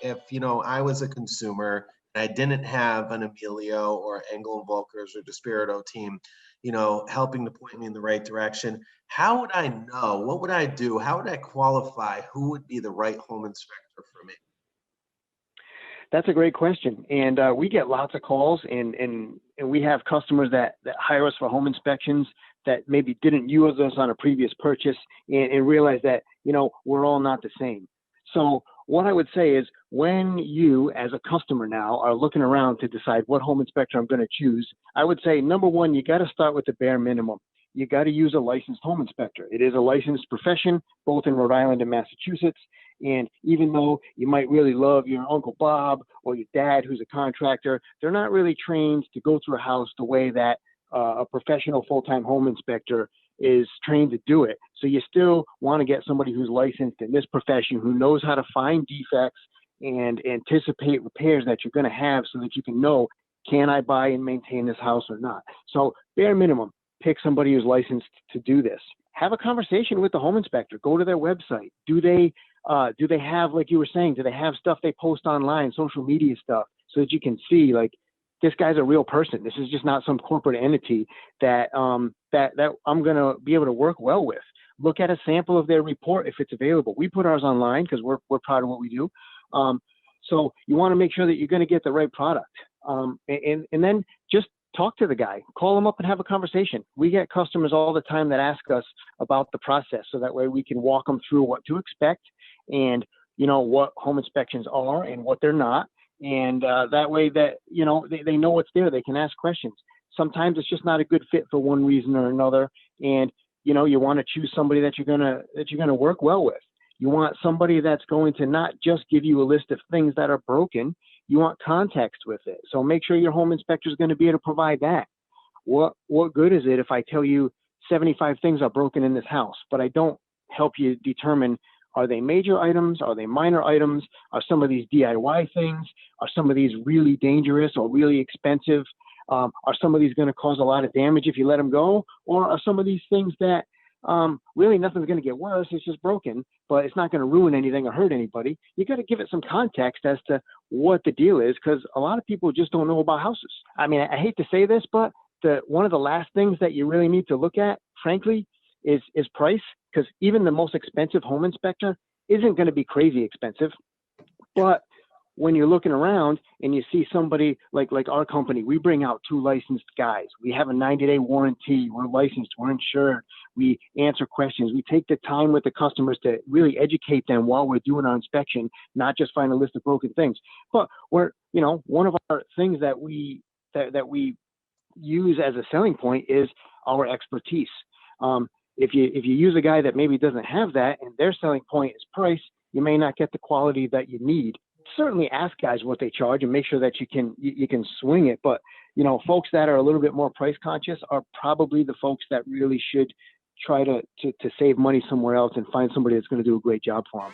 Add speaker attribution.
Speaker 1: If, I was a consumer and I didn't have an Emilio or Engel and Volkers or DiSpirito team, helping to point me in the right direction, how would I know? What would I do? How would I qualify? Who would be the right home inspector for me?
Speaker 2: That's a great question. And we get lots of calls, and we have customers that hire us for home inspections that maybe didn't use us on a previous purchase and realize that, we're all not the same. So what I would say is, when you as a customer now are looking around to decide what home inspector I'm going to choose, I would say, number one, you got to start with the bare minimum. You got to use a licensed home inspector. It is a licensed profession, both in Rhode Island and Massachusetts. And even though you might really love your Uncle Bob or your dad, who's a contractor, they're not really trained to go through a house the way that a professional full-time home inspector is trained to do it. So you still want to get somebody who's licensed in this profession, who knows how to find defects and anticipate repairs that you're going to have, so that you can know, can I buy and maintain this house or not? So bare minimum, pick somebody who's licensed to do this. Have a conversation with the home inspector. Go to their website. Do they have, like you were saying, do they have stuff they post online, social media stuff, so that you can see, like, this guy's a real person. This is just not some corporate entity that that I'm going to be able to work well with. Look at a sample of their report if it's available. We put ours online because we're proud of what we do. So you want to make sure that you're going to get the right product. And then just talk to the guy. Call him up and have a conversation. We get customers all the time that ask us about the process, so that way we can walk them through what to expect and, what home inspections are and what they're not. And that way that, they know what's there. They can ask questions. Sometimes it's just not a good fit for one reason or another. And, you want to choose somebody that you're going to work well with. You want somebody that's going to not just give you a list of things that are broken. You want context with it. So make sure your home inspector is going to be able to provide that. What good is it if I tell you 75 things are broken in this house, but I don't help you determine, are they major items? Are they minor items? Are some of these DIY things? Are some of these really dangerous or really expensive? Are some of these going to cause a lot of damage if you let them go? Or are some of these things that really nothing's going to get worse, it's just broken, but it's not going to ruin anything or hurt anybody? You got to give it some context as to what the deal is, because a lot of people just don't know about houses. I mean, I hate to say this, but one of the last things that you really need to look at, frankly, is price, because even the most expensive home inspector isn't going to be crazy expensive. But when you're looking around and you see somebody like our company, we bring out 2 licensed guys. We have a 90-day warranty. We're licensed. We're insured. We answer questions. We take the time with the customers to really educate them while we're doing our inspection, not just find a list of broken things. But one of our things that we use as a selling point is our expertise. If you use a guy that maybe doesn't have that and their selling point is price, you may not get the quality that you need. Certainly ask guys what they charge and make sure that you can swing it. But, folks that are a little bit more price conscious are probably the folks that really should try to save money somewhere else and find somebody that's going to do a great job for them.